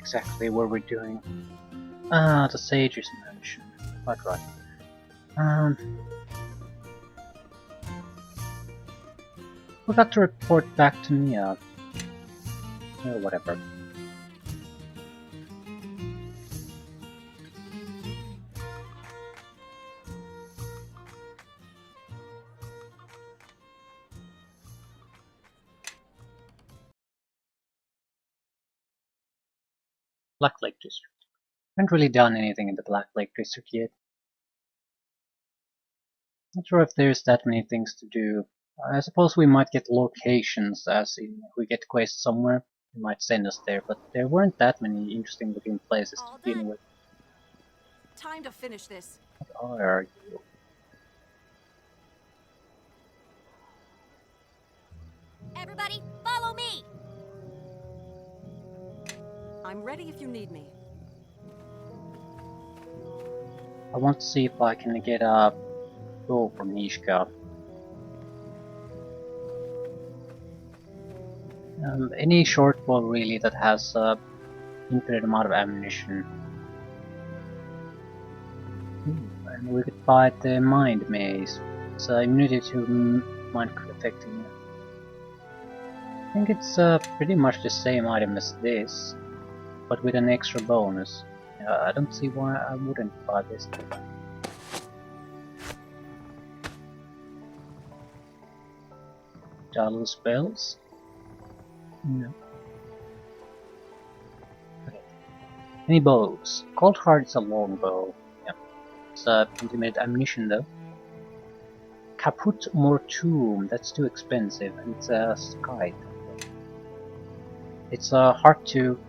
exactly what we're doing. Ah, the Sage's Mansion. Quite right. Forgot to report back to Nia. Whatever. Black Lake District. Haven't really done anything in the Black Lake District yet. Not sure if there's that many things to do. I suppose we might get locations, as in if we get quests somewhere, it might send us there, but there weren't that many interesting looking places to begin with. Time to finish this. What are you? Everybody, follow me! I'm ready if you need me. I want to see if I can get a bow from Neeshka. Any short bow really that has infinite amount of ammunition. And we could buy the Mind Maze. It's immunity to mind affecting. I think it's pretty much the same item as this, but with an extra bonus. I don't see why I wouldn't buy this. Dial spells? No. Okay. Any bows? Cold Heart is a long bow. Yeah. It's intimate ammunition though. Caput Mortuum, that's too expensive, and it's a Sky. It's hard to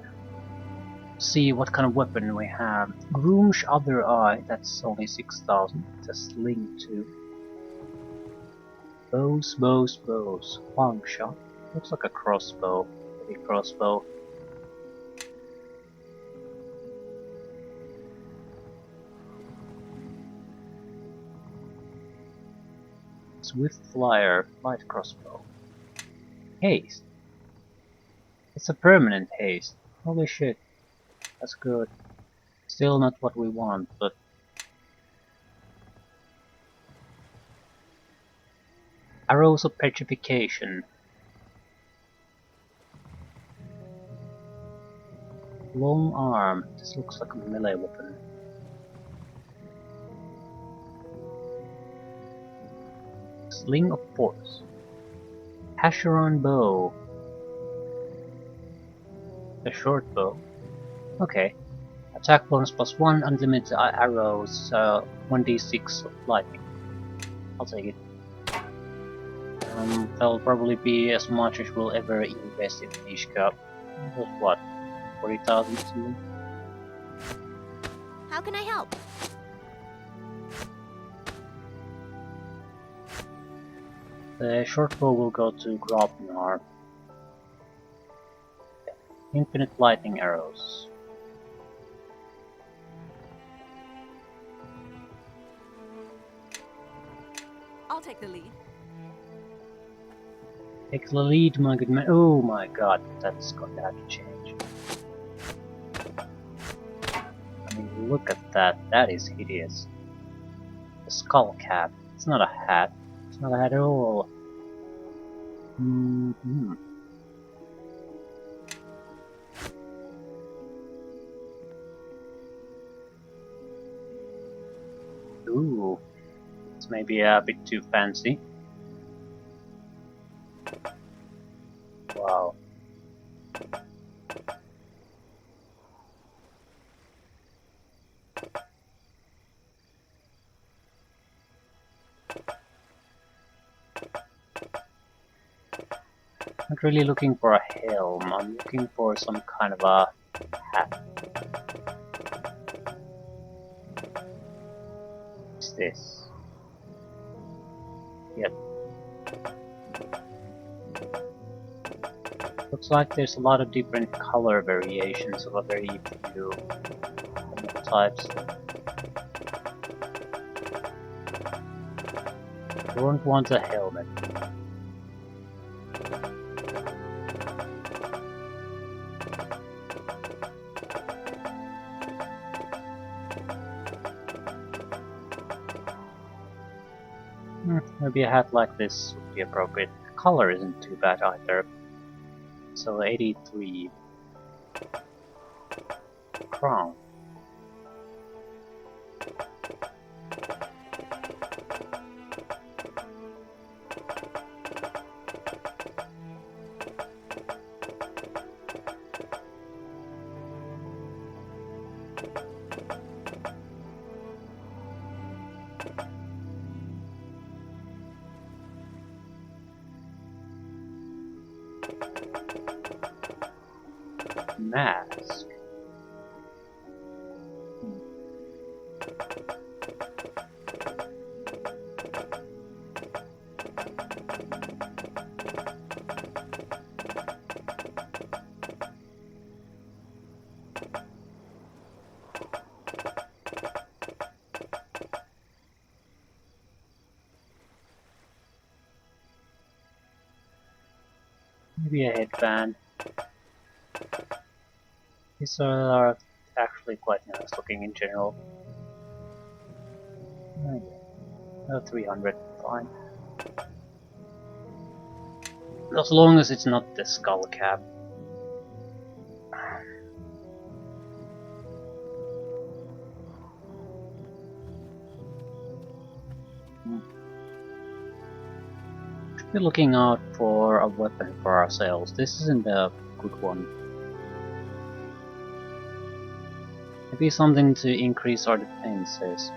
see what kind of weapon we have. Groom's Other Eye, that's only 6,000. It's a sling too. Bows, bows, bows. Long shot. Looks like a crossbow. Heavy crossbow. Swift Flyer, light crossbow. Haste. It's a permanent haste. Holy shit. That's good. Still not what we want, but Arrows of Petrification. Long arm. This looks like a melee weapon. Sling of Force. Hasheron bow. A short bow. Okay. Attack bonus +1, unlimited arrows, 1d6 of lightning. I'll take it. That'll probably be as much as we'll ever invest in Neeshka. What? 40,000 something? How can I help? The short bow will go to Grobnar. Infinite lightning arrows. I'll take the lead. Take the lead, my good man. Oh my god, that's going to have to change. I mean, look at that. That is hideous. The skull cap. It's not a hat. It's not a hat at all. Ooh. It's maybe a bit too fancy. Wow. Not really looking for a helm, I'm looking for some kind of a hat. What's this? Yep. Looks like there's a lot of different color variations of a very few types. I won't want a helmet. Maybe a hat like this would be appropriate. The color isn't too bad either. So 83. Crown. Mask. Maybe a headband. These are actually quite nice looking in general. Oh, 300, fine. As long as it's not the skull cap. Should be looking out for a weapon for ourselves. This isn't a good one. Maybe something to increase our defenses.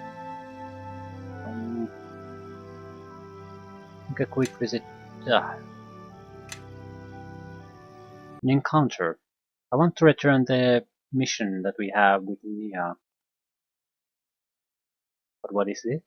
Make a quick visit. An encounter. I want to return the mission that we have with Nia. But what is this?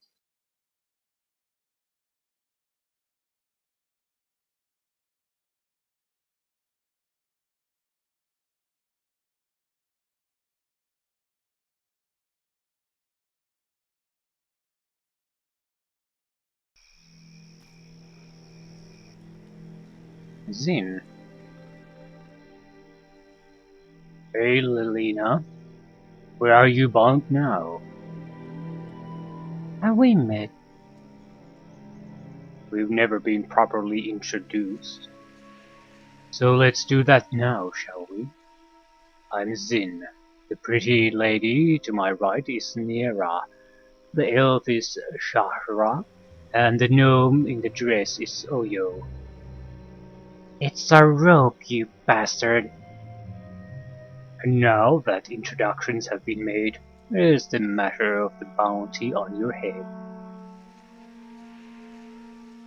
Zin. Hey Lilina, where are you bound now? Have we met? We've never been properly introduced. So let's do that now, shall we? I'm Zin. The pretty lady to my right is Nera. The elf is Shahra. And the gnome in the dress is Oyo. It's a rope, you bastard! And now that introductions have been made, there's the matter of the bounty on your head.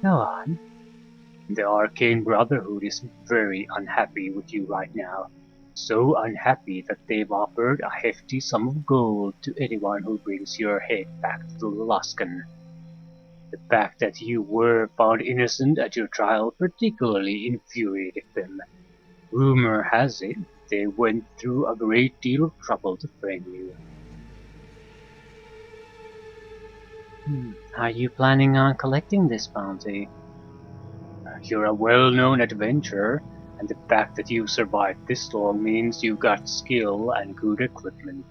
Go on. The Arcane Brotherhood is very unhappy with you right now. So unhappy that they've offered a hefty sum of gold to anyone who brings your head back to the Luskan. The fact that you were found innocent at your trial particularly infuriated them. Rumor has it they went through a great deal of trouble to frame you. Are you planning on collecting this bounty? You're a well-known adventurer, and the fact that you survived this long means you got skill and good equipment.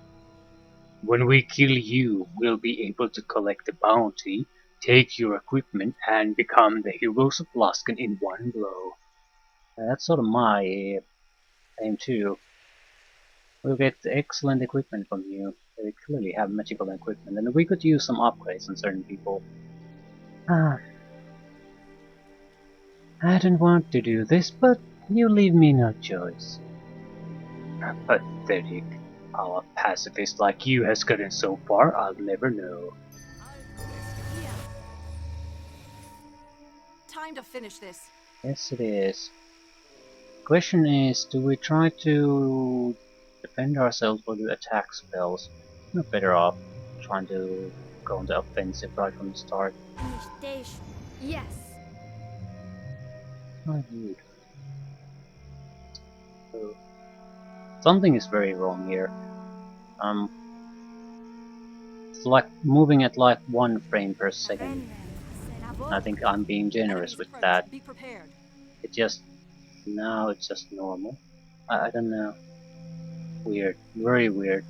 When we kill you, we'll be able to collect the bounty, take your equipment, and become the heroes of Luskan in one blow. That's sort of my aim too. We'll get excellent equipment from you. They clearly have magical equipment, and we could use some upgrades on certain people. I don't want to do this, but you leave me no choice. Pathetic. How a pacifist like you has gotten so far, I'll never know. Time to finish this. Yes, it is. Question is, do we try to defend ourselves or do attack spells? We're better off trying to go on the offensive right from the start. Yes. Oh, dude. So, something is very wrong here. It's like moving at like 1 frame per second. I think I'm being generous with that. Be prepared. It just now it's just normal. I don't know. Weird, very weird.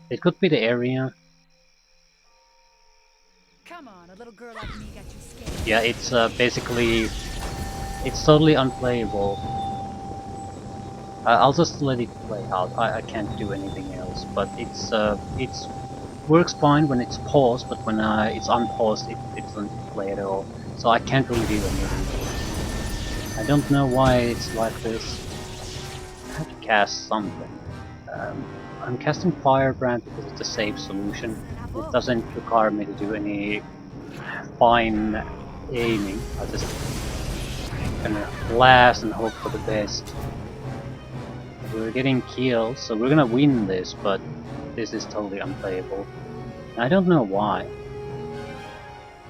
It could be the area. Come on, a little girl like me got you scared. Yeah, it's basically, it's totally unplayable. I'll just let it play out. I can't do anything else. But it's works fine when it's paused, but when it's unpaused, it doesn't play at all. So I can't really do anything. I don't know why it's like this. I have to cast something. I'm casting Firebrand because it's a safe solution. It doesn't require me to do any fine aiming. I just gonna blast and hope for the best. We're getting kills, so we're gonna win this, but this is totally unplayable. I don't know why.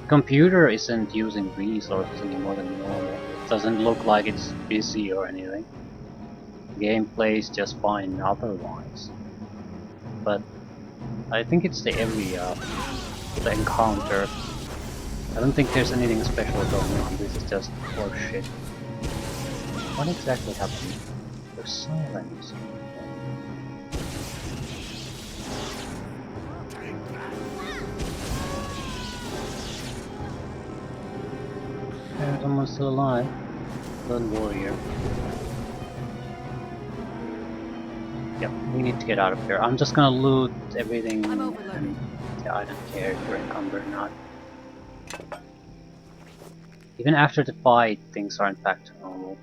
The computer isn't using resources any more than normal. It doesn't look like it's busy or anything. Gameplay is just fine otherwise. But I think it's the area, the encounter. I don't think there's anything special going on. This is just horseshit. What exactly happened? There's silence. There's someone still alive. Lone warrior. Yep, we need to get out of here. I'm just gonna loot everything. I'm overloaded. Yeah, I don't care if you're encumbered or not. Even after the fight, things aren't back to normal.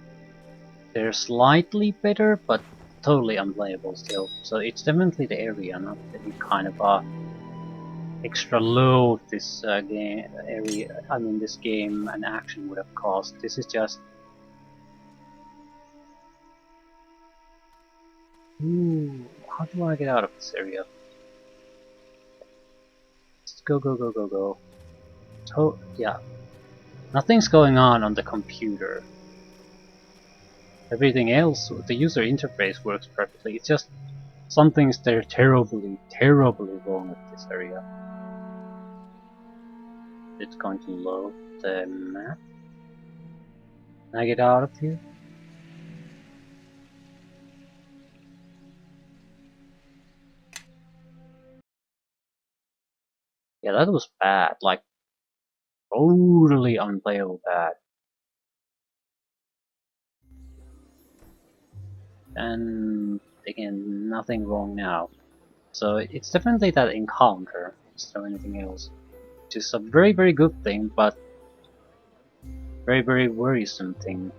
They're slightly better, but totally unplayable still. So it's definitely the area, not the kind of extra load this game area. I mean, this game and action would have caused. This is just. Ooh, how do I get out of this area? Let's go, go, go, go, go. Oh, yeah. Nothing's going on the computer. Everything else, the user interface works perfectly. It's just something's there terribly, terribly wrong with this area. It's going to load the map. Can I get out of here? Yeah, that was bad. Like, totally unplayable bad. And again, nothing wrong now. So it's definitely that encounter instead of anything else. Which is a very, very good thing, but very, very worrisome thing.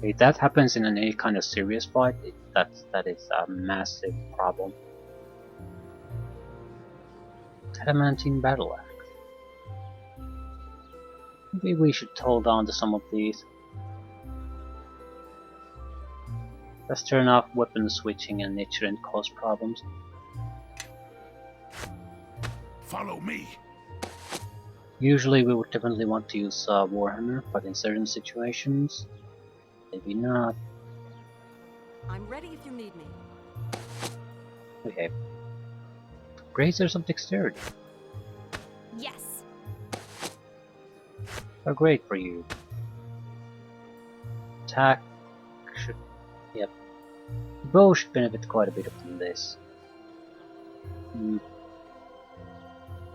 If that happens in any kind of serious fight, that is a massive problem. Adamantine battle axe. Maybe we should hold on to some of these. Let's turn off weapon switching and it shouldn't cause problems. Follow me. Usually we would definitely want to use Warhammer, but in certain situations, maybe not. I'm ready if you need me. Okay. Grazers of Dexterity Yes. are great for you. Attack should... Yep. The bow should benefit quite a bit from this.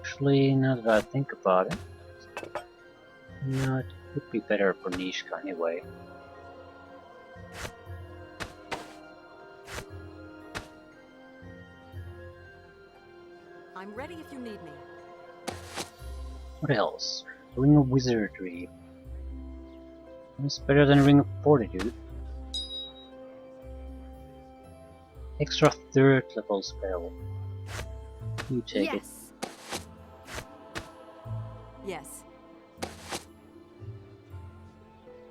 Actually, now that I think about it, no, it would be better for Neeshka anyway. I'm ready if you need me. What else? Ring of Wizardry. It's better than Ring of Fortitude. Extra 3rd level spell. You take it. Yes.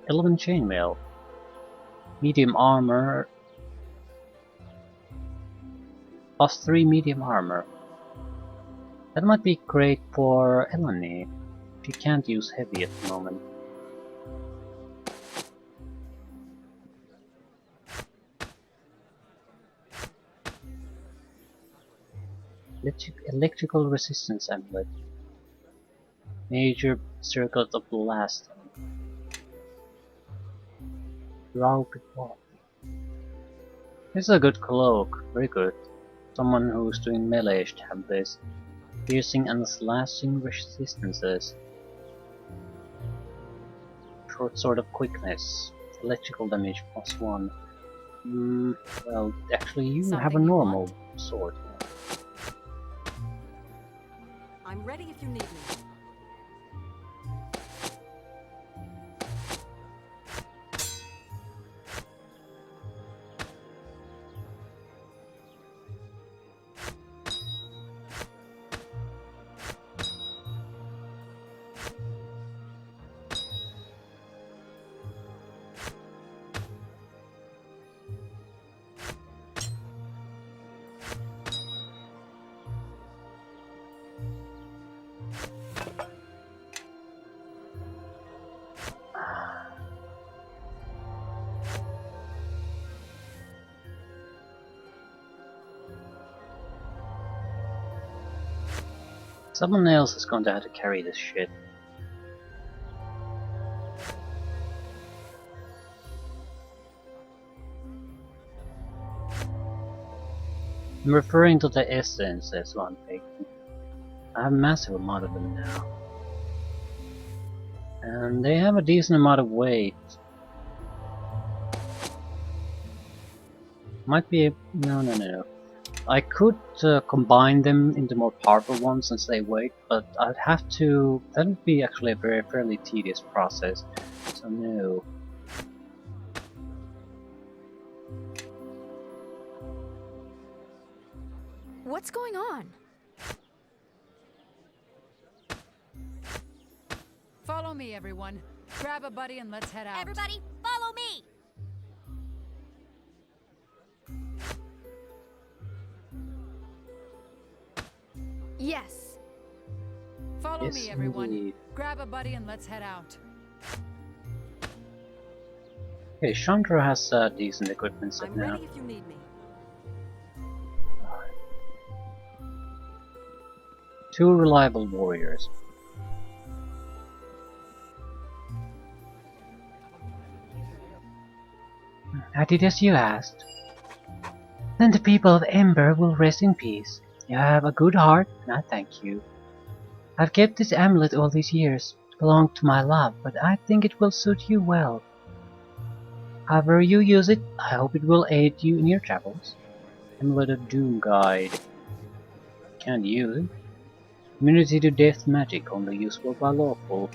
11 chainmail. Medium armor. +3 medium armor. That might be great for Eleni. She can't use heavy at the moment. Electrical resistance amulet. Major circlet of blast. Raw before. This is a good cloak, very good. Someone who's doing melee should have this. Piercing and slashing resistances. Short sword of quickness. Electrical damage +1. Well, actually you have a Something you normal want? sword. I'm ready if you need me. Someone else is going to have to carry this shit. I'm referring to the essence as one thing. I have a massive amount of them now. And they have a decent amount of weight. Might be... no. I could combine them into more powerful ones since they weight, but I'd have to... that would be actually a fairly tedious process. So no. What's going on? Follow me, everyone. Grab a buddy and let's head out. Everybody, follow me! Yes. Follow Yes, me, everyone. indeed. Grab a buddy and let's head out. Okay, Chandra has decent equipment set I'm now. ready if you need me. Two reliable warriors. I did as you asked. Then the people of Ember will rest in peace. You have a good heart, and I thank you. I've kept this amulet all these years. It belonged to my love, but I think it will suit you well. However you use it, I hope it will aid you in your travels. Amulet of Doom Guide. Can't use it. Immunity to death magic, only useful by lawful.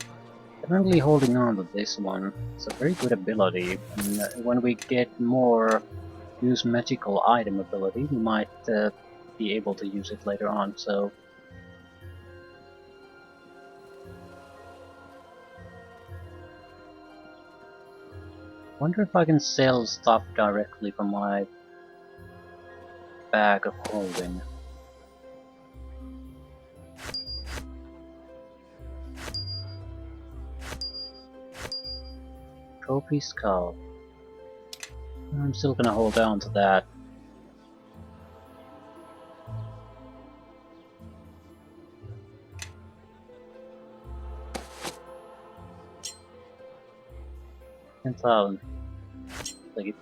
Definitely holding on to this one. It's a very good ability, and when we get more use magical item ability, we might be able to use it later on, so... Wonder if I can sell stuff directly from my bag of holding. Trophy skull. I'm still gonna hold on to that. $10,000. Take it.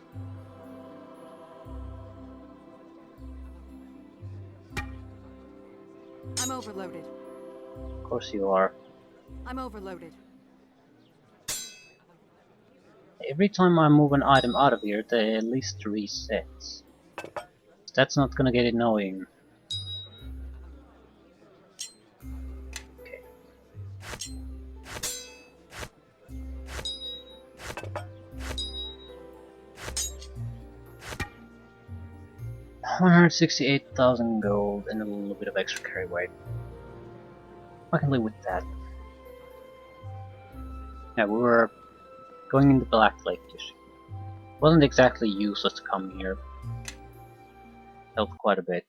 I'm overloaded. Of course you are. I'm overloaded. Every time I move an item out of here, the list resets. That's not gonna get annoying. Okay. $168,000 gold and a little bit of extra carry weight. I can live with that. Yeah, we were going into Black Lake district. Wasn't exactly useless to come here. Helped quite a bit.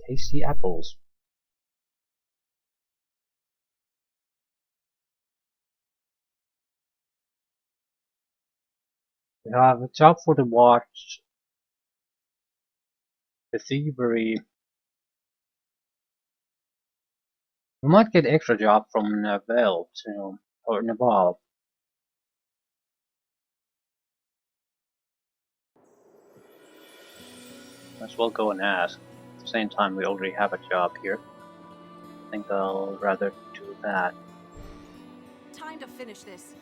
Tasty apples. We have a job for the watch. The thievery. We might get extra job from Naval too, or Naval. Might as well go and ask. At the same time, we already have a job here. I think I'll rather do that. Time to finish this.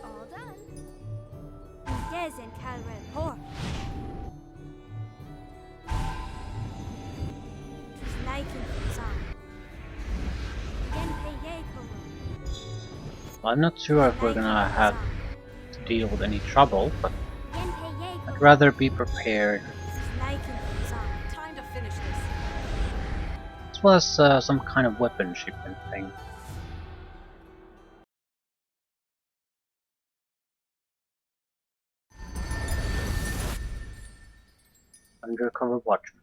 All done. Dezen Calrel Hor. I'm not sure if we're gonna have to deal with any trouble, but I'd rather be prepared. Time to finish this. This was some kind of weapon shipment thing. Undercover watchman.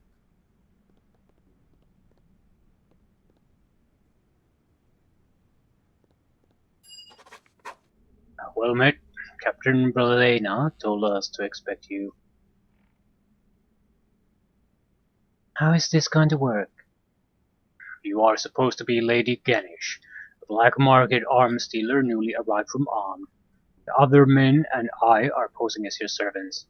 Well met, Captain Brelena told us to expect you. How is this going to work? You are supposed to be Lady Ganesh, a black market arms dealer newly arrived from Arm. The other men and I are posing as your servants.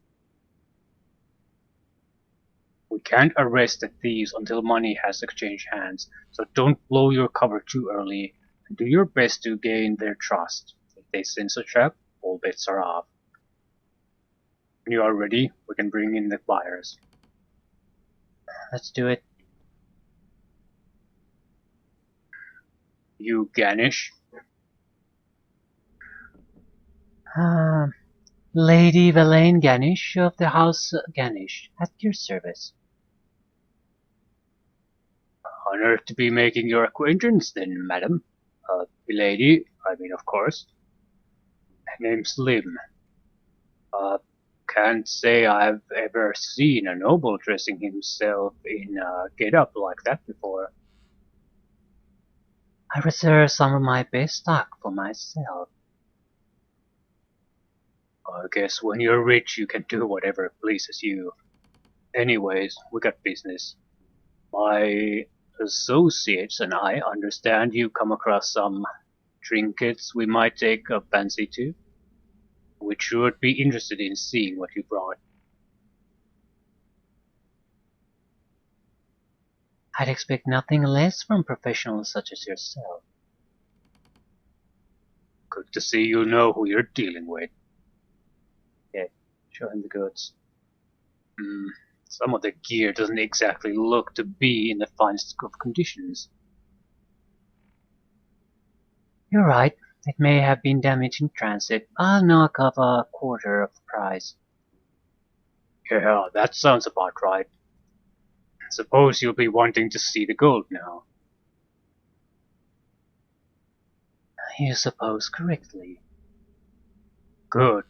We can't arrest the thieves until money has exchanged hands, so don't blow your cover too early, and do your best to gain their trust. If they sense a trap, all bets are off. When you are ready, we can bring in the buyers. Let's do it. You Ganesh? Lady Verlaine Ganesh of the House Ganesh, at your service. Honored to be making your acquaintance then, madam. Lady, I mean of course. Name's Lim. Can't say I've ever seen a noble dressing himself in a get-up like that before. I reserve some of my best stock for myself. I guess when you're rich you can do whatever pleases you. Anyways, we got business. My associates and I understand you come across some trinkets we might take a fancy to. We should be interested in seeing what you brought. I'd expect nothing less from professionals such as yourself. Good to see you know who you're dealing with. Yeah, show him the goods. Some of the gear doesn't exactly look to be in the finest of conditions. You're right. It may have been damaged in transit. I'll knock off a quarter of the price. Yeah, that sounds about right. Suppose you'll be wanting to see the gold now. You suppose correctly. Good.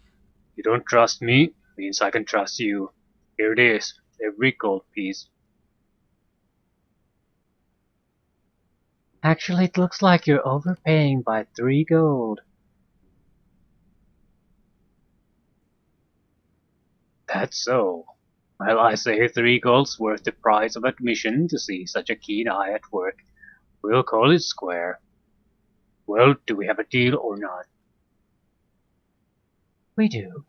You don't trust me, means I can trust you. Here it is, every gold piece. Actually, it looks like you're overpaying by 3 gold. That's so. Well, I say 3 gold's worth the price of admission to see such a keen eye at work. We'll call it square. Well, do we have a deal or not? We do.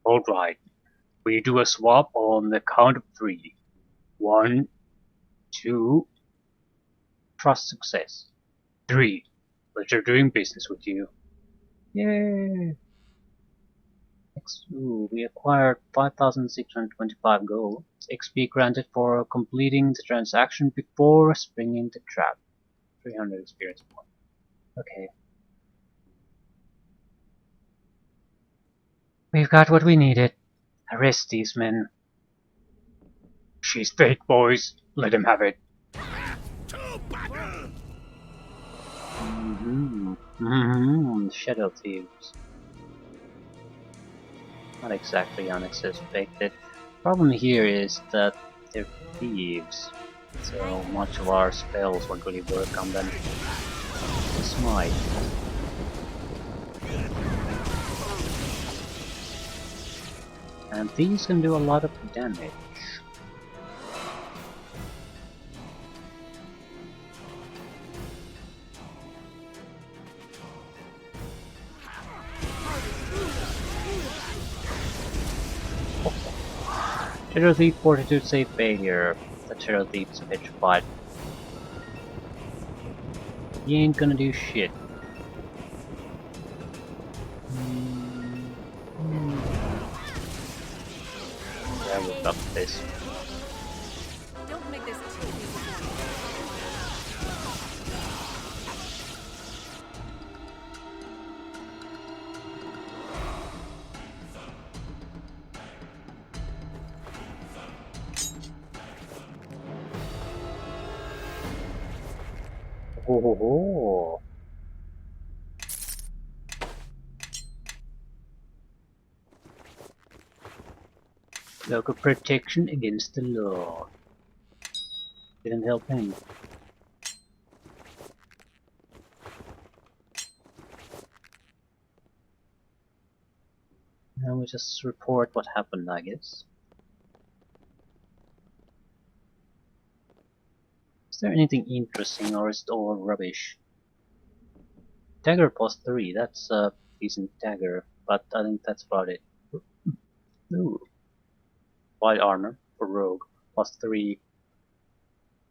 All right. We do a swap on the count of 3. 1, 2. Trust success. 3. Pleasure doing business with you. Yay! Next, we acquired 5,625 gold. XP granted for completing the transaction before springing the trap. 300 experience points. Okay. We've got what we needed. Arrest these men. She's fake, boys. Let him have it. Shadow thieves. Not exactly unexpected. Problem here is that they're thieves, so much of our spells won't really work on them. Smite. And these can do a lot of damage. Shadow Thief Fortitude save failure. The Shadow Thief's petrified. He ain't gonna do shit. Yeah, we'll up this. Don't make this too easy for me. Ho ho ho! Local protection against the law. Didn't help him. Now we just report what happened, I guess. Is there anything interesting or is it all rubbish? Dagger plus 3, that's a decent dagger, but I think that's about it. Ooh. White armor for rogue, plus 3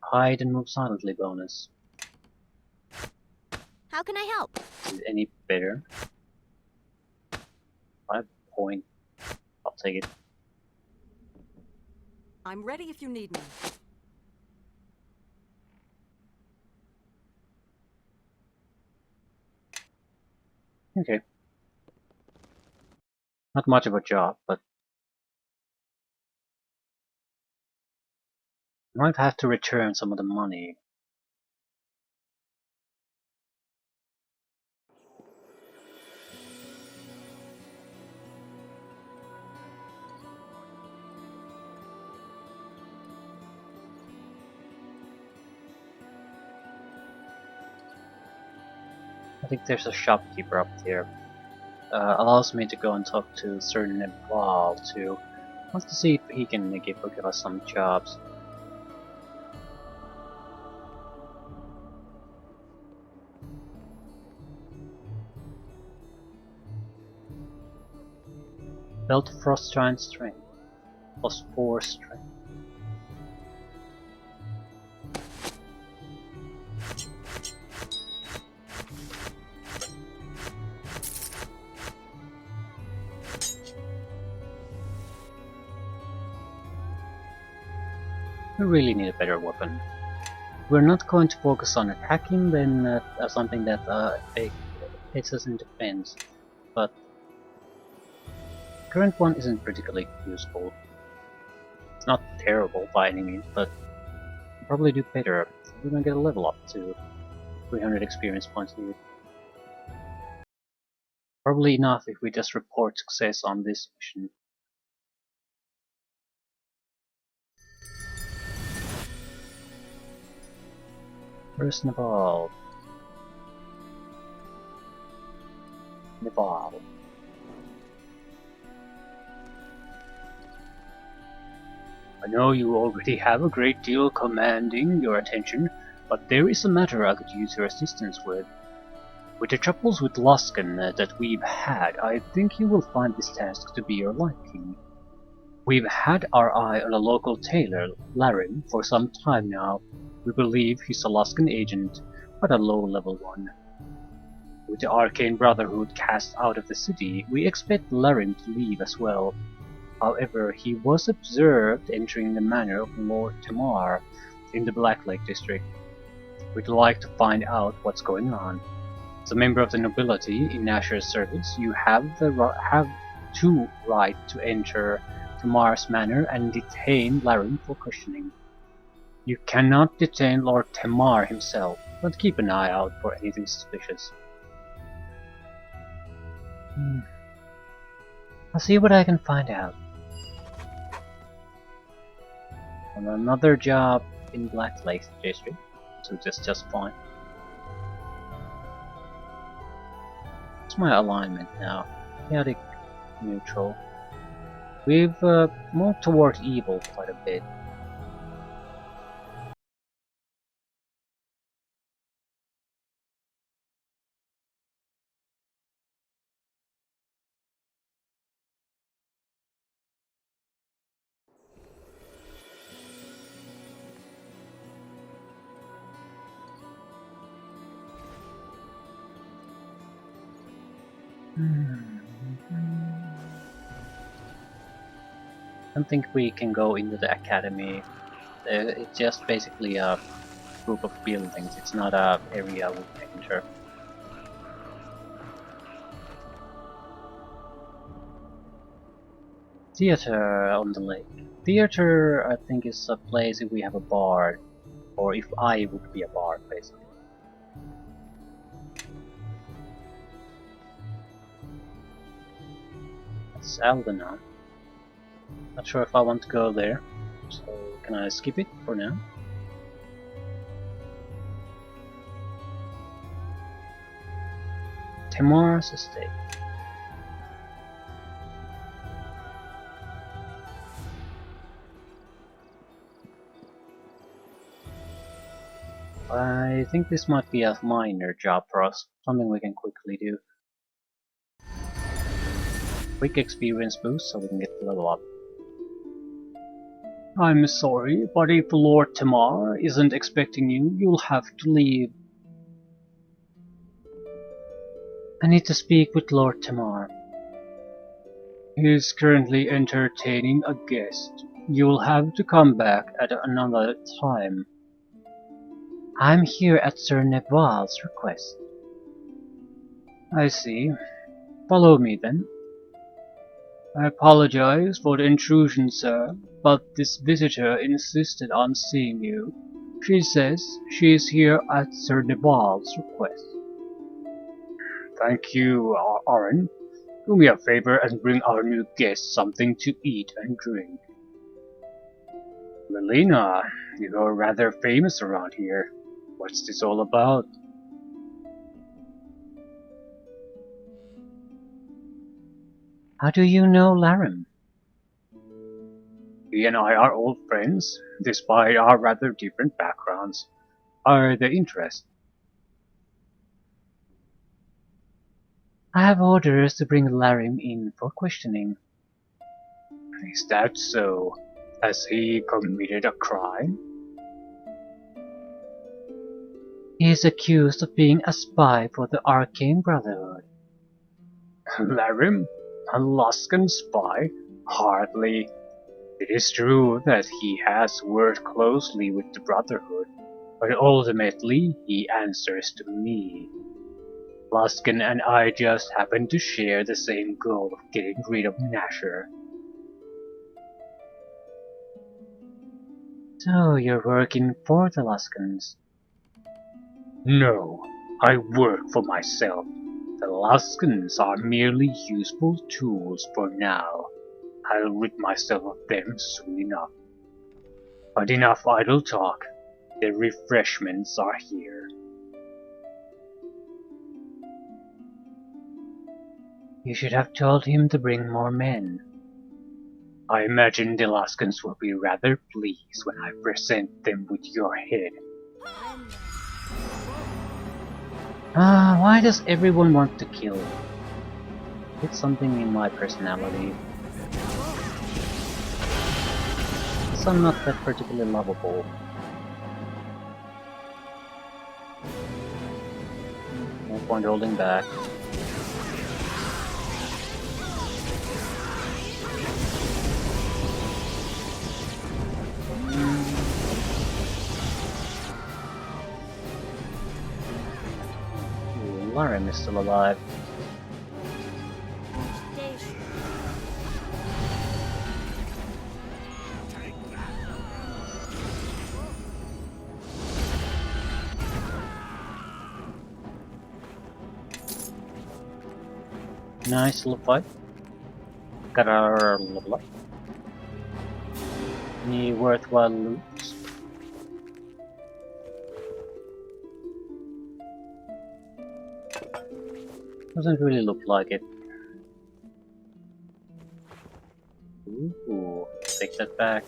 hide and move silently bonus. How can I help? Is it any better? 5 point. I'll take it. I'm ready if you need me. Okay. Not much of a job, but I might have to return some of the money. I think there's a shopkeeper up there. Allows me to go and talk to Sir Nebal too. Wants to see if he can give us some jobs. Belt of Frost Giant Strength. Plus 4 strength. We really need a better weapon. We're not going to focus on attacking, then something that hits us in defense, but the current one isn't particularly useful. It's not terrible by any means, but we'll probably do better. We're gonna get a level up to 300 experience points needed. Probably enough if we just report success on this mission. Where's Nepal? Nepal. I know you already have a great deal commanding your attention, but there is a matter I could use your assistance with. With the troubles with Luskan that we've had, I think you will find this task to be your liking. We've had our eye on a local tailor, Larin, for some time now. We believe he's a Luskan agent, but a low-level one. With the Arcane Brotherhood cast out of the city, we expect Larin to leave as well. However, he was observed entering the manor of Lord Tamar in the Black Lake district. We'd like to find out what's going on. As a member of the nobility in Nasher's service, you have the right to enter Tamar's manor and detain Larin for questioning. You cannot detain Lord Tamar himself, but keep an eye out for anything suspicious. I'll see what I can find out. And another job in Black Lake district, so just fine. What's my alignment now? Chaotic neutral. We've moved toward evil quite a bit. I don't think we can go into the academy. It's just basically a group of buildings. It's not a area we can enter. Theater on the lake. Theater, I think, is a place if we have a bar, or if I would be a bar, basically. That's Leldon now. Not sure if I want to go there, so can I skip it for now? Tamar's estate. I think this might be a minor job for us, something we can quickly do. Quick experience boost so we can get the level up. I'm sorry, but if Lord Tamar isn't expecting you, you'll have to leave. I need to speak with Lord Tamar. He is currently entertaining a guest. You'll have to come back at another time. I'm here at Sir Neval's request. I see. Follow me then. I apologize for the intrusion, sir, but this visitor insisted on seeing you. She says she is here at Sir Neval's request. Thank you, Aaron. Do me a favor and bring our new guest something to eat and drink. Melina, you're rather famous around here. What's this all about? How do you know Laram? He and I are old friends, despite our rather different backgrounds. Are they interested? I have orders to bring Larim in for questioning. Is that so? Has he committed a crime? He is accused of being a spy for the Arcane Brotherhood. Larim? A Luskan spy? Hardly. It is true that he has worked closely with the Brotherhood, but ultimately he answers to me. Luskan and I just happen to share the same goal of getting rid of Nasher. So you're working for the Luskans? No, I work for myself. The Luskans are merely useful tools for now. I'll rid myself of them soon enough. But enough idle talk. The refreshments are here. You should have told him to bring more men. I imagine the Luskans will be rather pleased when I present them with your head. Why does everyone want to kill? It's something in my personality. Guess I'm not that particularly lovable. No point holding back. Larim is still alive. Nice little fight. Got our level up. Any worthwhile loot? Doesn't really look like it. Ooh, take that back.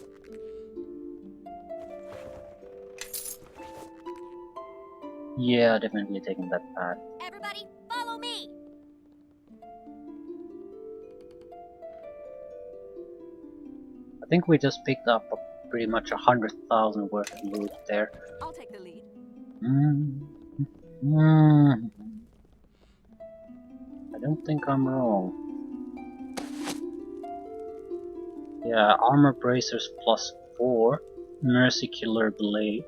Yeah, definitely taking that back. Everybody, follow me! I think we just picked up pretty much 100,000 worth of loot there. I'll take the lead. I don't think I'm wrong. Yeah, armor bracers +4, mercy killer blade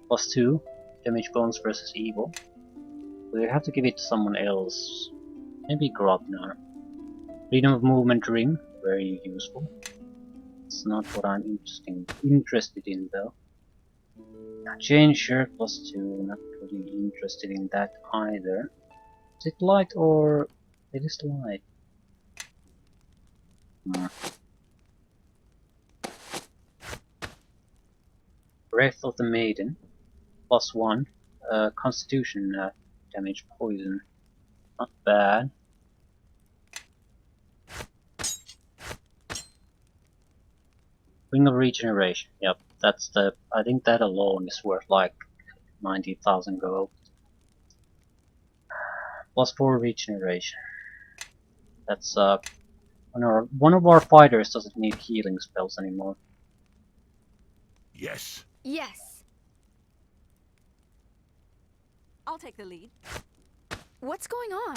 +2, damage bonus versus evil. We have to give it to someone else. Maybe Grobnar. Freedom of movement ring, very useful. It's not what I'm interested in though. Chain shirt +2, not really interested in that either. Is it light or... it is light. Breath of the Maiden, +1, constitution damage poison. Not bad. Ring of Regeneration, yep, that's the... I think that alone is worth like 90,000 gold. +4 regeneration. That's one of our fighters doesn't need healing spells anymore. Yes. Yes. I'll take the lead. What's going on?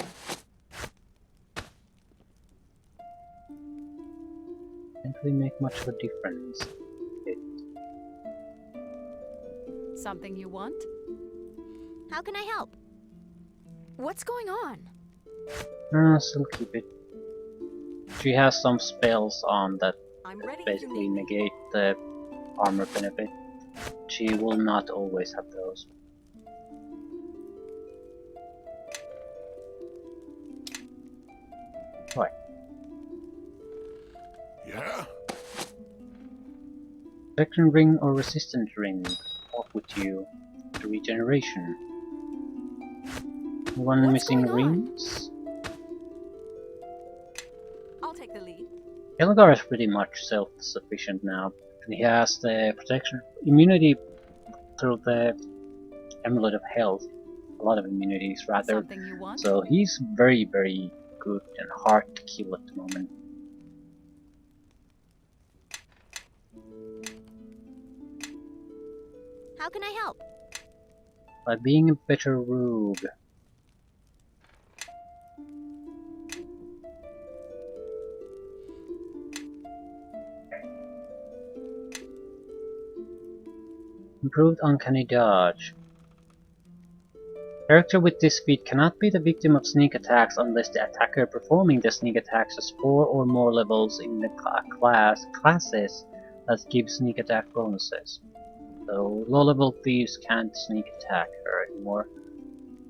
Can't really make much of a difference. Something you want? How can I help? What's going on? Still keep it. She has some spells on that I'm ready if you basically need me. negate the armor benefit. She will not always have those. Right. Yeah? Protection ring or resistance ring? Off with you. The regeneration. One What's missing going on? rings. I'll take the lead. Elgar is pretty much self-sufficient now. And he has the protection immunity through the Amulet of Health. A lot of immunities rather. Something you want? So he's very, very good and hard to kill at the moment. How can I help? By being a better rogue. Improved uncanny dodge. Character with this feat cannot be the victim of sneak attacks unless the attacker performing the sneak attacks has 4 or more levels in the classes that give sneak attack bonuses. So low level thieves can't sneak attack her anymore.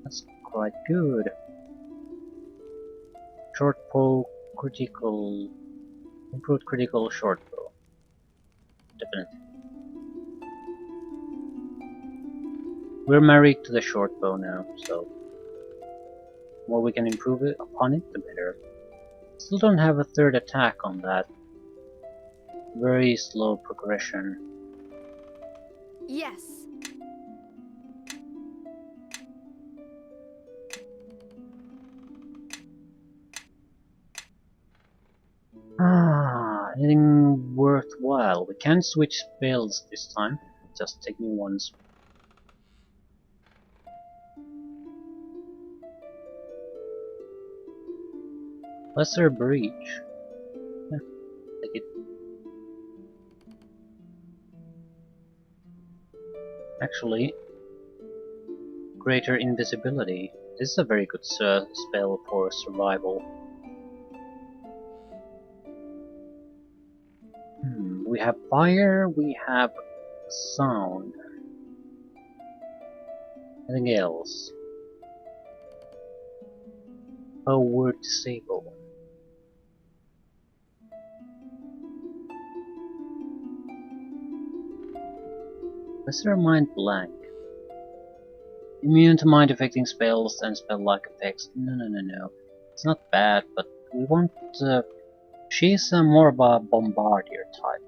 That's quite good. Short bow critical... improved critical short bow. Definitely. We're married to the short bow now, so the more we can improve it upon it, the better. Still don't have a third attack on that. Very slow progression. Yes. Anything worthwhile? We can switch spells this time. Just take new ones. Lesser Breach. Yeah, take it. Actually, Greater Invisibility. This is a very good spell for survival. We have fire, we have sound. Anything else? Oh, word disable. Lesser Mind Blank. Immune to mind affecting spells and spell-like effects. No. It's not bad, but we want She's more of a bombardier type,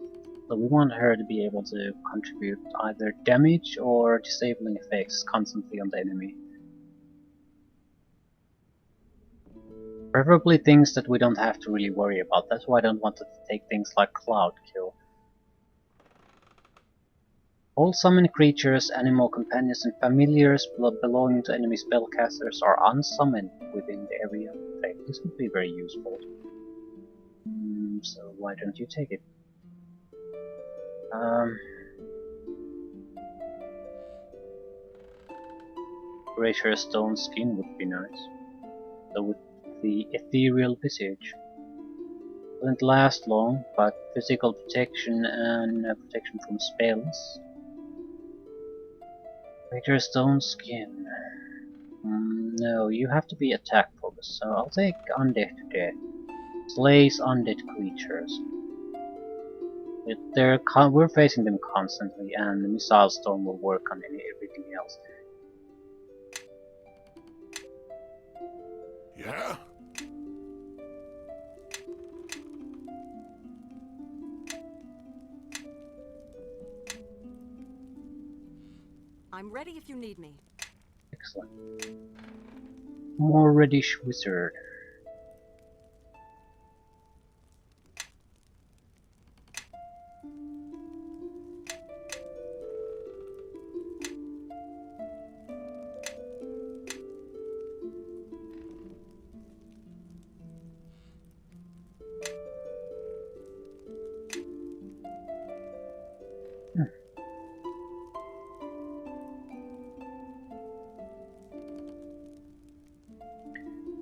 so we want her to be able to contribute either damage or disabling effects constantly on the enemy. Preferably things that we don't have to really worry about. That's why I don't want to take things like Cloud Kill. All summoned creatures, animal companions, and familiars belonging to enemy spellcasters are unsummoned within the area of effect. This would be very useful. So why don't you take it? Greater stone skin would be nice. So with the ethereal visage. Doesn't last long, but physical protection and protection from spells. Greater stone skin. No, you have to be attack focused, so I'll take Undead to Death. Slays undead creatures. We're facing them constantly, and the Missile Storm will work on everything else. Yeah? I'm ready if you need me. Excellent. More reddish wizard.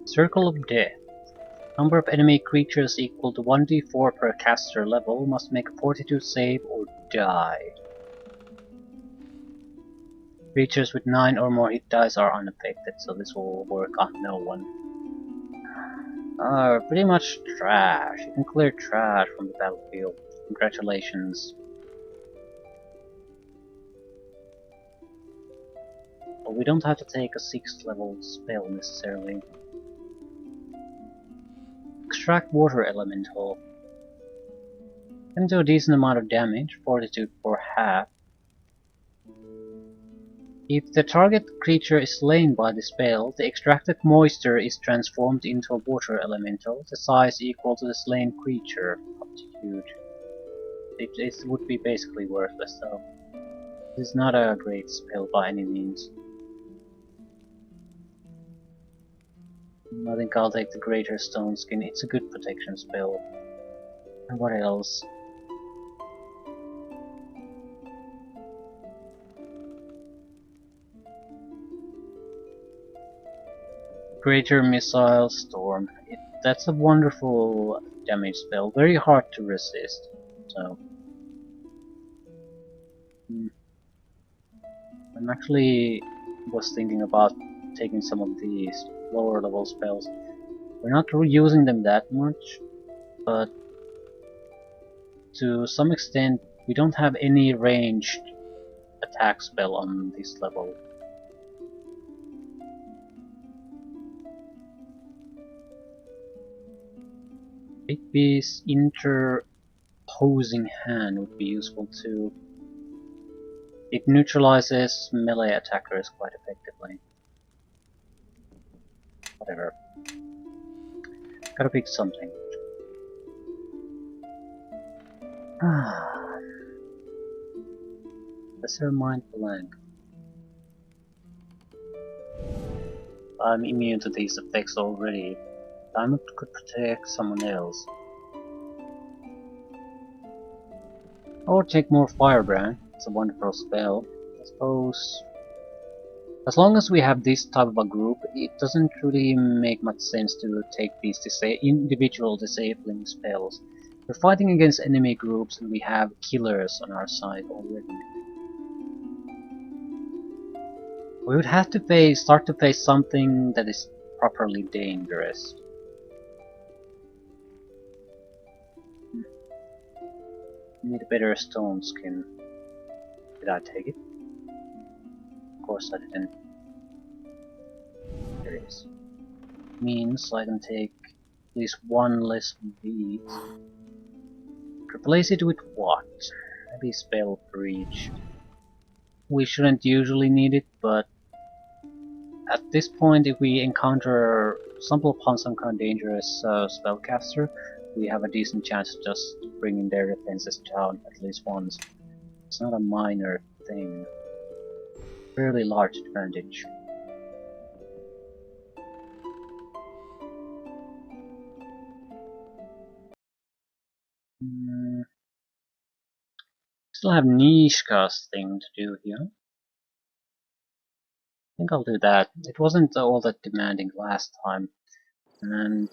Circle of Death. Number of enemy creatures equal to 1d4 per caster level must make a fortitude save or die. Creatures with 9 or more hit dice are unaffected, so this will work on no one. Pretty much trash. You can clear trash from the battlefield. Congratulations. But we don't have to take a 6th level spell necessarily. Extract Water Elemental. Can do a decent amount of damage, fortitude for half. If the target creature is slain by the spell, the extracted moisture is transformed into a water elemental, the size equal to the slain creature. Up to huge. It would be basically worthless though. This is not a great spell by any means. I think I'll take the Greater Stone Skin, it's a good protection spell. And what else? Greater Missile Storm. That's a wonderful damage spell, very hard to resist. So I'm actually was thinking about taking some of these lower level spells. We're not using them that much, but to some extent we don't have any ranged attack spell on this level. Bigby's Interposing Hand would be useful too. It neutralizes melee attackers quite effectively. Whatever. Gotta pick something. Lesser Mind Blank. I'm immune to these effects already. Diamond could protect someone else. Or take more Firebrand. It's a wonderful spell. I suppose. As long as we have this type of a group, it doesn't really make much sense to take these individual disabling spells. We're fighting against enemy groups and we have killers on our side already. We would have to start to face something that is properly dangerous. Need a better stone skin. Did I take it? Of course I didn't. There it is. Means I can take At least one less beat. Replace it with what? Maybe spell breach. We shouldn't usually need it, but at this point, if we stumble upon some kind of dangerous spellcaster, we have a decent chance of just bringing their defenses down at least once. It's not a minor thing. Fairly large advantage. Still have Neeshka's thing to do here. I think I'll do that. It wasn't all that demanding last time, and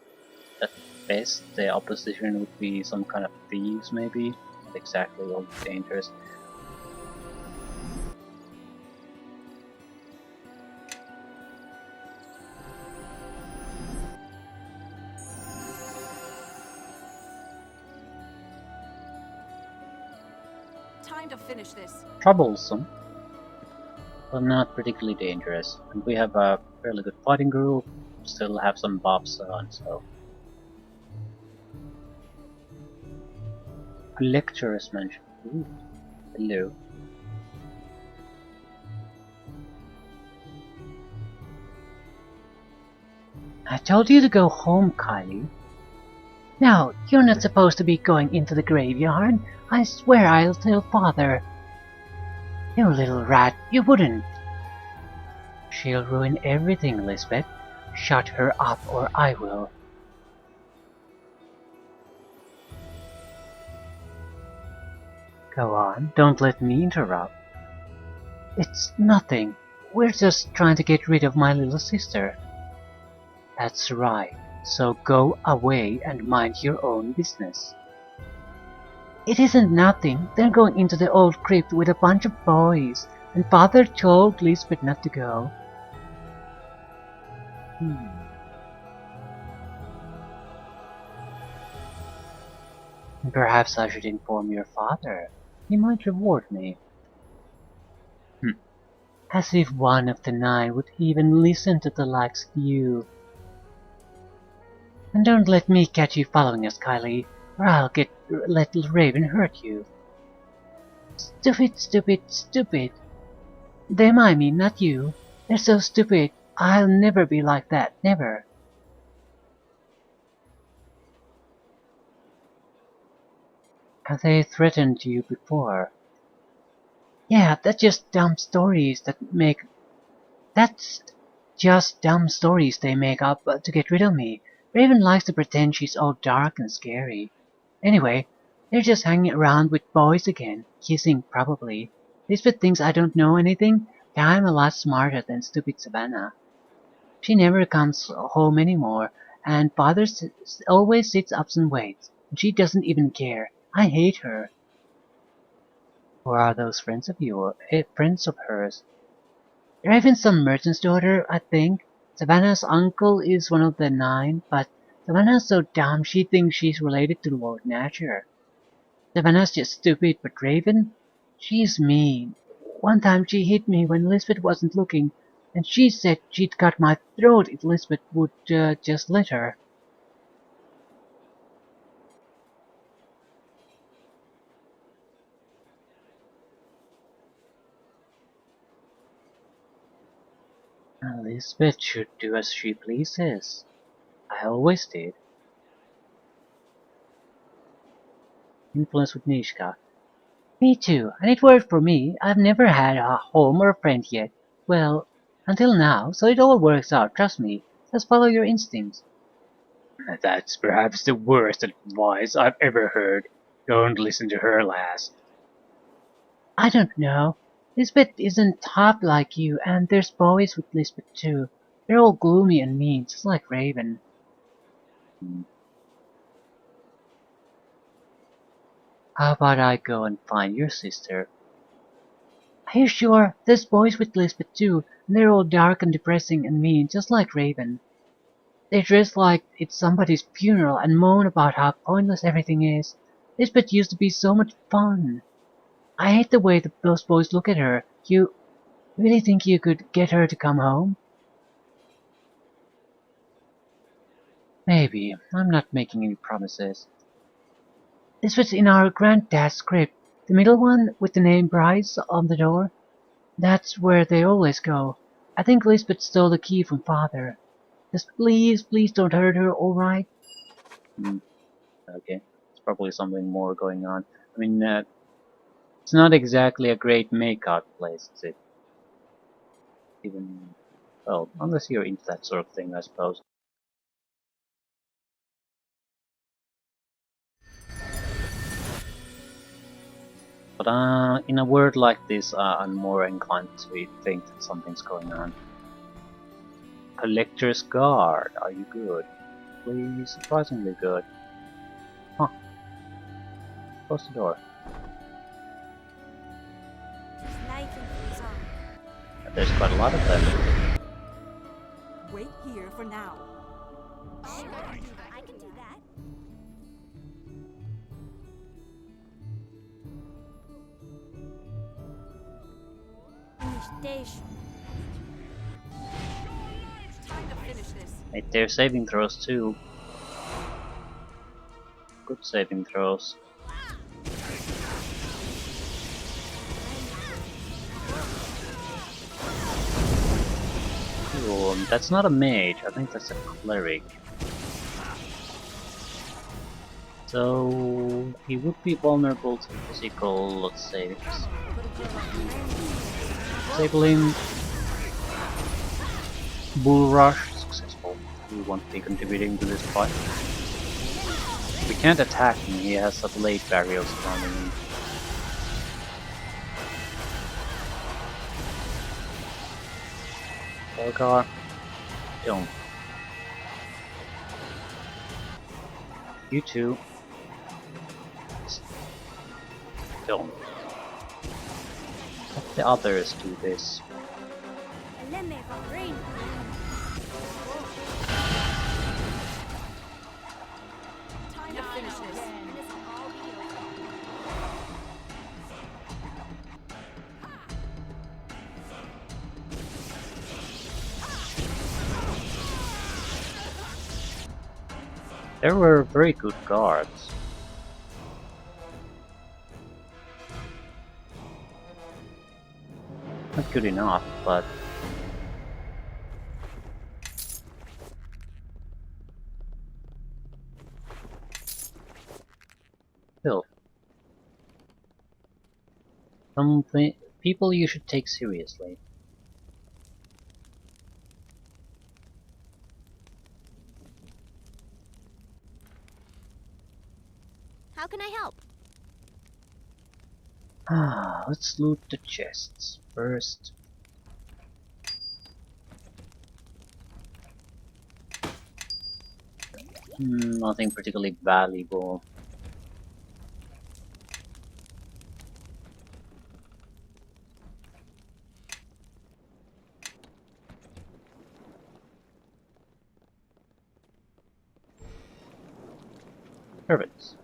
at best the opposition would be some kind of thieves maybe, not exactly all dangerous. Time to finish this. Troublesome, but not particularly dangerous. And we have a fairly good fighting group, still have some buffs on, so. Lecture is mentioned. Ooh, hello. I told you to go home, Kylie. No, you're not supposed to be going into the graveyard. I swear I'll tell Father. You little rat, you wouldn't. She'll ruin everything, Lisbeth. Shut her up or I will. Go on, don't let me interrupt. It's nothing. We're just trying to get rid of my little sister. That's right. So go away and mind your own business. It isn't nothing. They're going into the old crypt with a bunch of boys, and Father told Lisbeth not to go. Perhaps I should inform your father. He might reward me. As if one of the 9 would even listen to the likes of you. And don't let me catch you following us, Kylie, or I'll let Raven hurt you. Stupid, stupid, stupid. Them I mean, not you. They're so stupid. I'll never be like that, never. Have they threatened you before? Yeah, that's just dumb stories they make up to get rid of me. Raven likes to pretend she's all dark and scary. Anyway, they're just hanging around with boys again, kissing probably. Lisbeth thinks I don't know anything, but I'm a lot smarter than stupid Savannah. She never comes home anymore, and Father always sits up and waits, and she doesn't even care. I hate her. Or are those friends of hers? They're even some merchant's daughter, I think. Savannah's uncle is one of the 9, but Savannah's so dumb she thinks she's related to Lord Natcher. Savannah's just stupid, but Raven? She's mean. One time she hit me when Lisbeth wasn't looking, and she said she'd cut my throat if Lisbeth would just let her. Lisbeth should do as she pleases. I always did. Influence with Neeshka. Me too, and it worked for me. I've never had a home or a friend yet. Well, until now, so it all works out, trust me. Just follow your instincts. That's perhaps the worst advice I've ever heard. Don't listen to her, lass. I don't know. Lisbeth isn't tough like you, and there's boys with Lisbeth too. They're all gloomy and mean, just like Raven. How about I go and find your sister? Are you sure? There's boys with Lisbeth too, and they're all dark and depressing and mean, just like Raven. They dress like it's somebody's funeral and moan about how pointless everything is. Lisbeth used to be so much fun. I hate the way those boys look at her. You really think you could get her to come home? Maybe. I'm not making any promises. This was in our granddad's script. The middle one with the name Bryce on the door. That's where they always go. I think Lisbeth stole the key from father. Just please don't hurt her, alright? Okay. There's probably something more going on. I mean, it's not exactly a great makeout place, is it? Even, well, unless you're into that sort of thing, I suppose. But in a word like this, I'm more inclined to think that something's going on. Collector's Guard, are you good? Please, surprisingly good. Huh. Close the door. There's quite a lot of them. Wait here for now. I can do that. Station. Time to finish this. Made their saving throws too. Good saving throws. Ooh, that's not a mage, I think that's a cleric. So he would be vulnerable to physical saves. Disable him. Bull rush, successful. We won't be contributing to this fight. We can't attack him, he has a blade barrier surrounding him. Volgar, don't. You two. Don't. Let the others do this. Time to finish this. There were very good guards. Not good enough, but still. Some people you should take seriously. How can I help? Let's loot the chests first. Nothing particularly valuable. Perfect.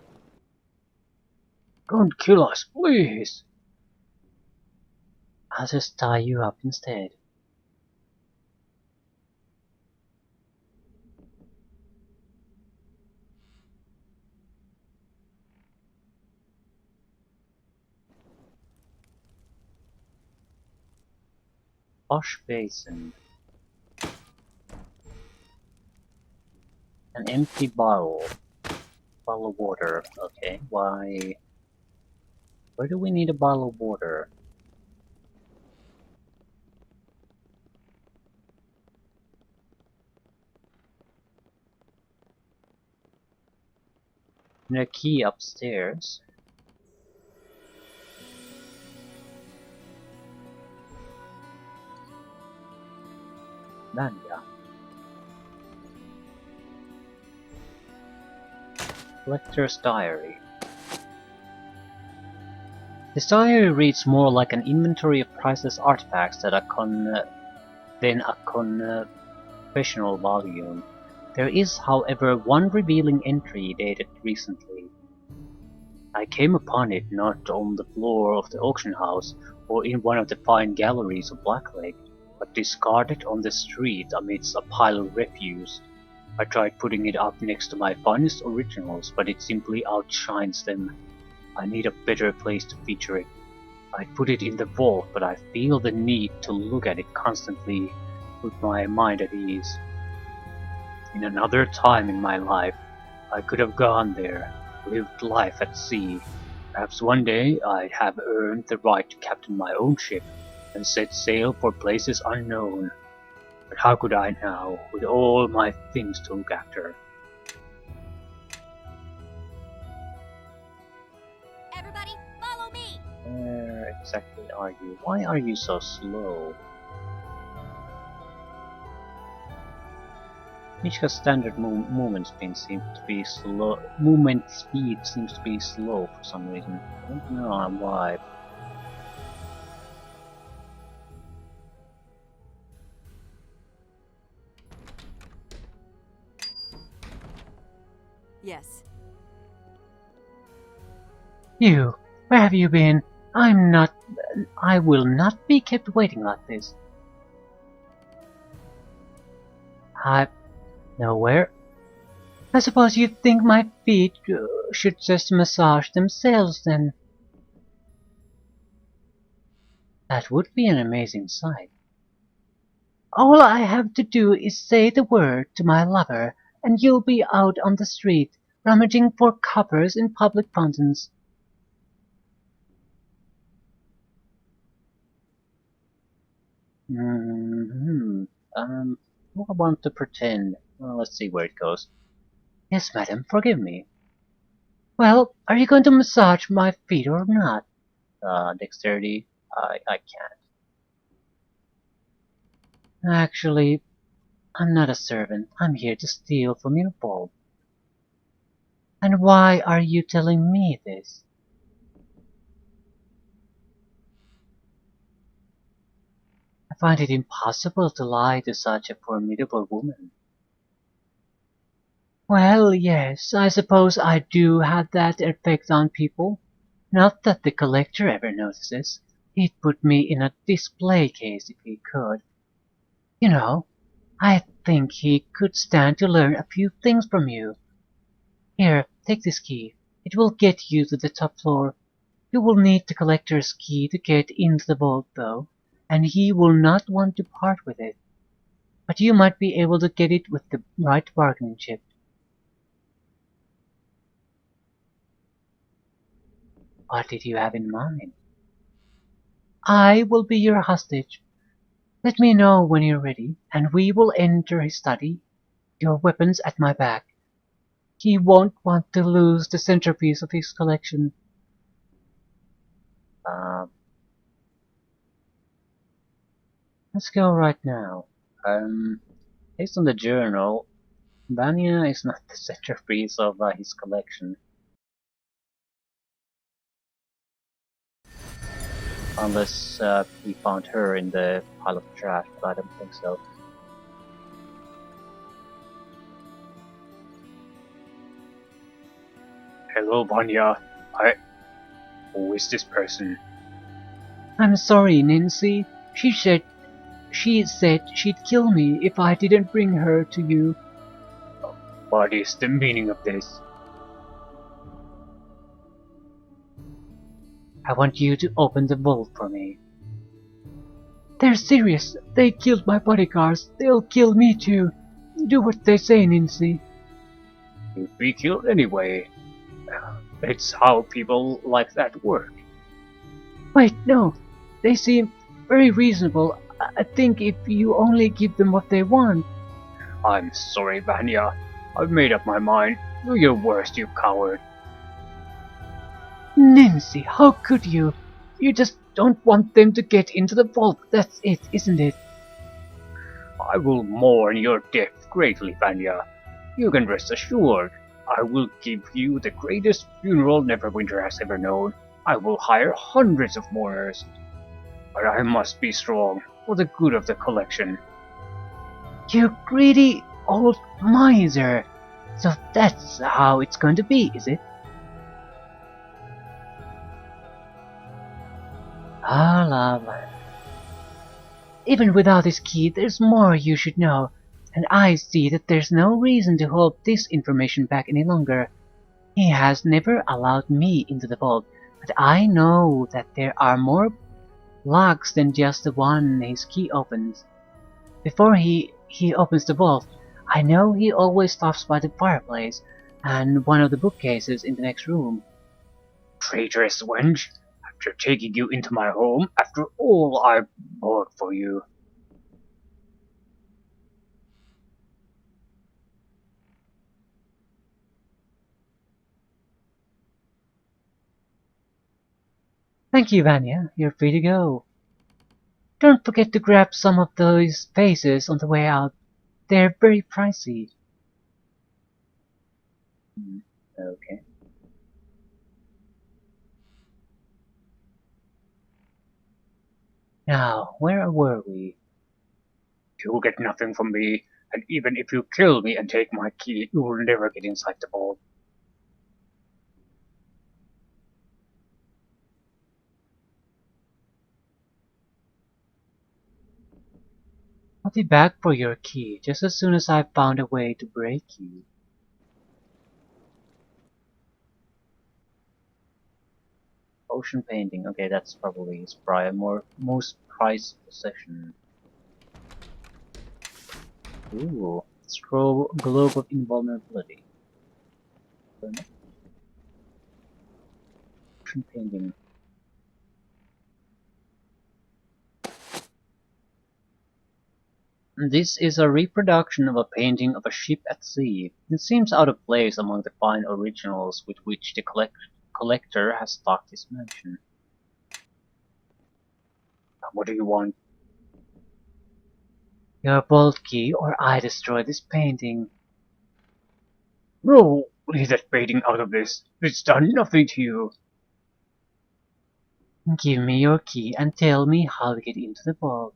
Don't kill us, please! I'll just tie you up instead. Wash basin. An empty bottle. Bottle of water. Okay, why? Where do we need a bottle of water? And a key upstairs. Nanya. Collector's Diary. This diary reads more like an inventory of priceless artifacts than a confessional volume. There is, however, one revealing entry dated recently. I came upon it not on the floor of the auction house or in one of the fine galleries of Blacklake, but discarded on the street amidst a pile of refuse. I tried putting it up next to my finest originals, but it simply outshines them. I need a better place to feature it. I'd put it in the vault, but I feel the need to look at it constantly, put my mind at ease. In another time in my life, I could have gone there, lived life at sea. Perhaps one day I'd have earned the right to captain my own ship and set sail for places unknown. But how could I now, with all my things to look after? Everybody, follow me! Where exactly are you? Why are you so slow? Neeshka's standard movement speed seems to be slow. Movement speed seems to be slow for some reason. I don't know why. Yes. You, where have you been? I will not be kept waiting like this. Nowhere. I suppose you think my feet should just massage themselves then. That would be an amazing sight. All I have to do is say the word to my lover, and you'll be out on the street, rummaging for coppers in public fountains. Mm-hmm. I want to pretend. Well, let's see where it goes. Yes, madam, forgive me. Well, are you going to massage my feet or not? Dexterity? I can't. Actually, I'm not a servant. I'm here to steal from your vault. And why are you telling me this? I find it impossible to lie to such a formidable woman. Well, yes, I suppose I do have that effect on people. Not that the collector ever notices. He'd put me in a display case if he could. You know, I think he could stand to learn a few things from you. Here, take this key. It will get you to the top floor. You will need the collector's key to get into the vault, though, and he will not want to part with it. But you might be able to get it with the right bargaining chip. What did you have in mind? I will be your hostage. Let me know when you're ready, and we will enter his study, your weapons at my back. He won't want to lose the centerpiece of his collection. Let's go right now. Based on the journal, Vanya is not the centerpiece of his collection. Unless he found her in the pile of trash, but I don't think so. Hello, Vanya. Who is this person? I'm sorry, Nancy. She said she'd kill me if I didn't bring her to you. What is the meaning of this? I want you to open the vault for me. They're serious. They killed my bodyguards. They'll kill me too. Do what they say, Nancy. You'd be killed anyway. It's how people like that work. Wait, no. They seem very reasonable. I think if you only give them what they want. I'm sorry, Vanya. I've made up my mind. Do your worst, you coward. Nancy, how could you? You just don't want them to get into the vault. That's it, isn't it? I will mourn your death greatly, Vanya. You can rest assured. I will give you the greatest funeral Neverwinter has ever known. I will hire hundreds of mourners. But I must be strong, for the good of the collection. You greedy old miser! So that's how it's going to be, is it? Love. Even without this key, there's more you should know. and I see that there's no reason to hold this information back any longer. He has never allowed me into the vault, but I know that there are more locks than just the one his key opens. Before he opens the vault, I know he always stops by the fireplace and one of the bookcases in the next room. Traitorous wench! After taking you into my home, after all I bought for you. Thank you, Vanya. You're free to go. Don't forget to grab some of those vases on the way out. They're very pricey. Okay. Now, where were we? You'll get nothing from me, and even if you kill me and take my key, you will never get inside the vault. I'll be back for your key just as soon as I've found a way to break you. Ocean painting. Okay, that's probably his most prized possession. Ooh, scroll globe of invulnerability. Ocean painting. This is a reproduction of a painting of a ship at sea. It seems out of place among the fine originals with which the collector has stocked his mansion. What do you want? Your vault key, or I destroy this painting. No! Leave that painting out of this. It's done nothing to you. Give me your key and tell me how to get into the vault.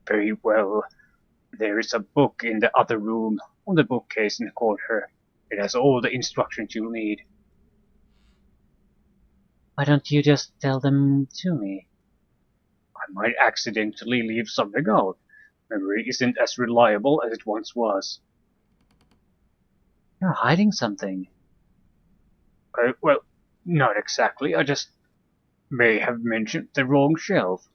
Very well. There is a book in the other room, on the bookcase in the corner. It has all the instructions you'll need. Why don't you just tell them to me? I might accidentally leave something out. Memory isn't as reliable as it once was. You're hiding something. Well, not exactly. I just may have mentioned the wrong shelf.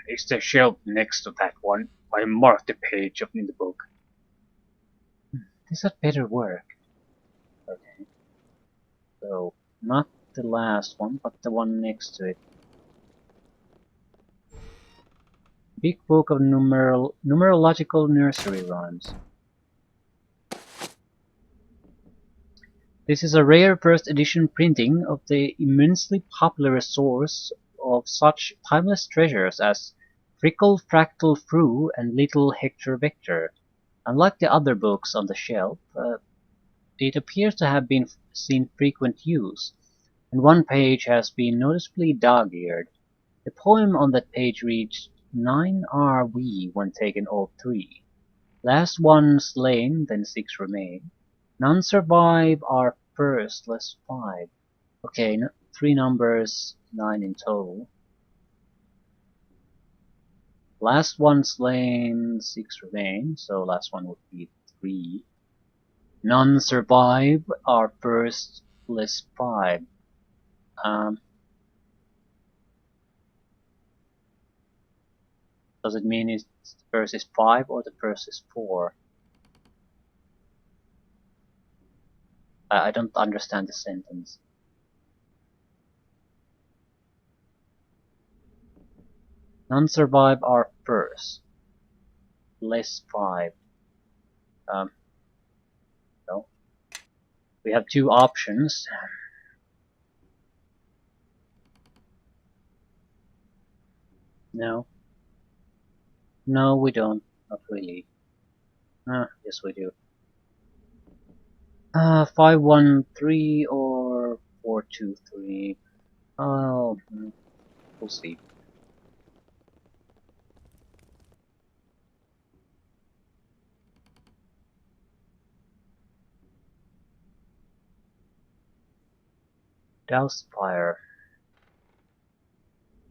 It's the shelf next to that one. I marked the page up in the book. This had better work. Okay. So, not the last one, but the one next to it. Big Book of Numerological Nursery Rhymes. This is a rare first edition printing of the immensely popular source of such timeless treasures as Frickle Fractal Fru and Little Hector Vector. Unlike the other books on the shelf, it appears to have been seen frequent use, and one page has been noticeably dog-eared. The poem on that page reads, 9 are we when taken all 3. Last one slain, then 6 remain. None survive our first, less 5. Okay, 3 numbers, 9 in total. Last one slain, 6 remain, so last one would be 3. None survive our first, less 5. Does it mean the first is 5 or the first is 4? I don't understand the sentence. None survive our first. Less 5. No. We have 2 options. No. No, we don't. Not really. Yes we do. 513 or 423. Oh, we'll see. Douse fire.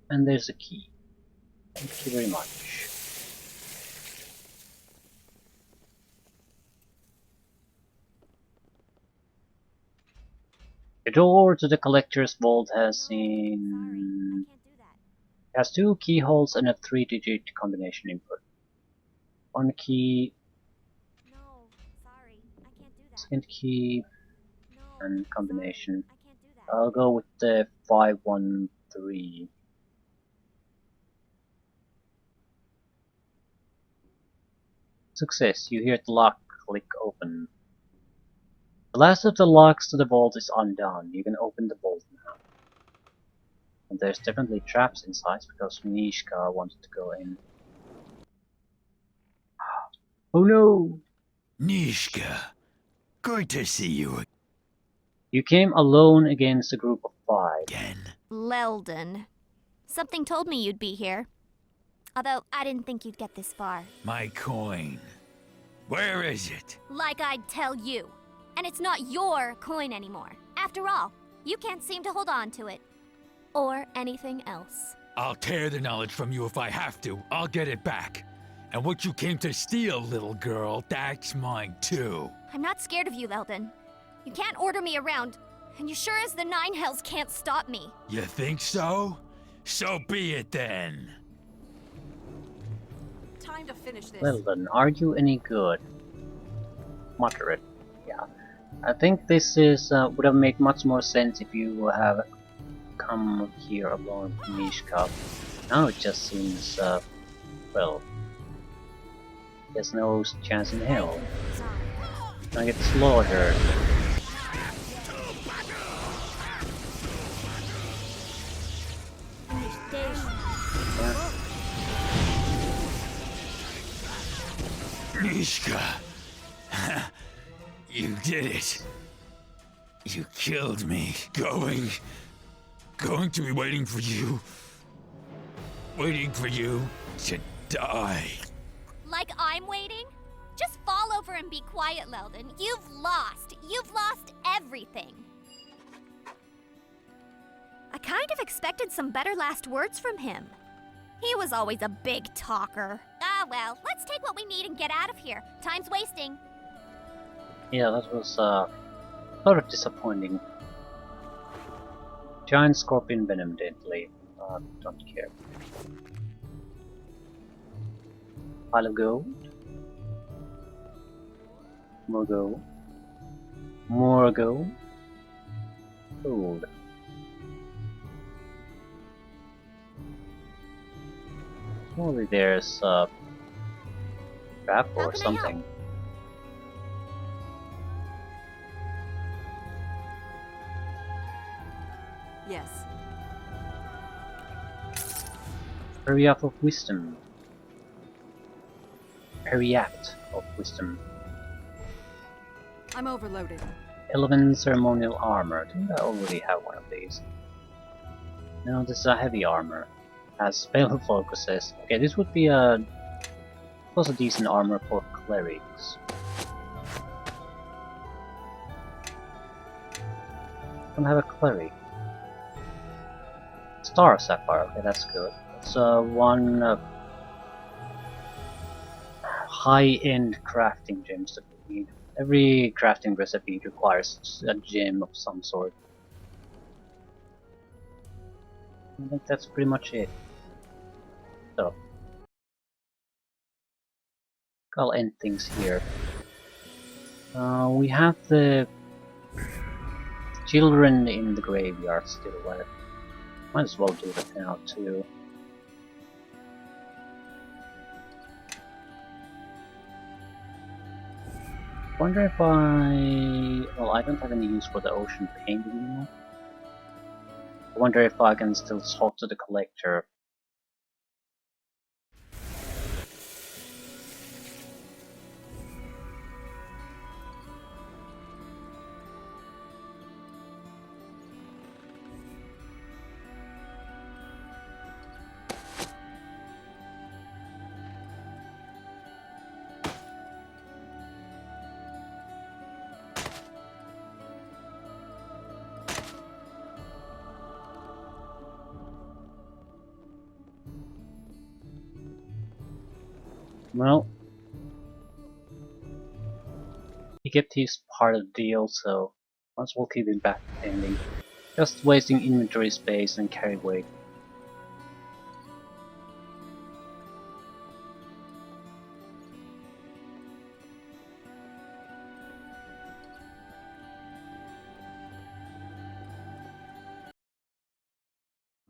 And there's a key. Thank you very much. The door to the collector's vault No, has sorry, I can't do that. has 2 keyholes and a 3-digit combination input. One key, No, sorry, I can't do that. second key, No, and sorry, combination. I can't do that. I'll go with the 513. Success. You hear the lock click open. The last of the locks to the vault is undone. You can open the vault now. And there's definitely traps inside because Neeshka wanted to go in. Oh no! Neeshka, good to see you You came alone against a group of 5. again. Leldon. Something told me you'd be here. Although I didn't think you'd get this far. My coin. Where is it? Like I'd tell you. And it's not your coin anymore. After all, you can't seem to hold on to it. Or anything else. I'll tear the knowledge from you if I have to. I'll get it back. And what you came to steal, little girl, that's mine too. I'm not scared of you, Leldon. You can't order me around, and you sure as the 9 hells can't stop me. You think so? So be it then. Time to finish this. Well then, are you any good? Moderate. Yeah. I think this is would have made much more sense if you have come here alone with Neeshka. Now it just seems, well, there's no chance in hell. I get slaughtered. Yeah. Neeshka. You did it. You killed me. Going to be waiting for you. Waiting for you to die. Like I'm waiting? Just fall over and be quiet, Leldon. You've lost. You've lost everything. I kind of expected some better last words from him. He was always a big talker. Ah, well, let's take what we need and get out of here. Time's wasting. Yeah, that was sort of disappointing. Giant scorpion venom deadly. Don't care. Pile of gold. More gold. More gold. Gold. Surely there's a trap How or can I something. help? Yes. Hurry up of wisdom. Hurry-apt of wisdom. I'm overloaded. Elven ceremonial armor. I think I already have one of these. No, this is a heavy armor. Has spell focuses. Okay, this would be a also decent armor for clerics. Don't have a cleric. Star Sapphire. Okay, that's good. It's one high-end crafting gems that we need. Every crafting recipe requires a gem of some sort. I think that's pretty much it. So, I'll end things here. We have the children in the graveyard still left. Might as well do that now too. Wonder if well, I don't have any use for the ocean paint anymore. I wonder if I can still talk to the collector. Well, he kept his part of the deal, so Might as well keep it back pending. Just wasting inventory space and carry weight.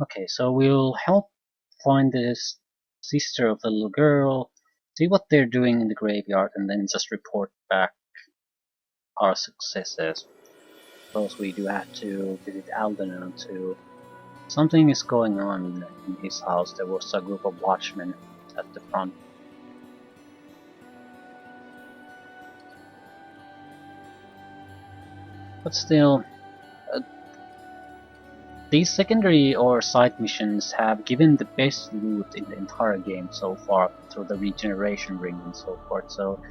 Okay, so we'll help find the sister of the little girl, see what they're doing in the graveyard, and then just report back our successes. Suppose we do have to visit Alden too. Something is going on in his house. There was a group of watchmen at the front. But still, these secondary or side missions have given the best loot in the entire game so far through the regeneration ring and so forth, so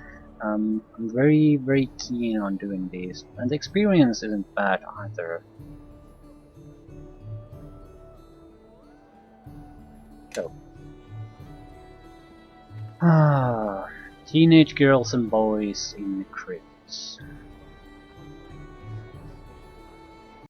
I'm very keen on doing these, and the experience isn't bad either. So, teenage girls and boys in crypts.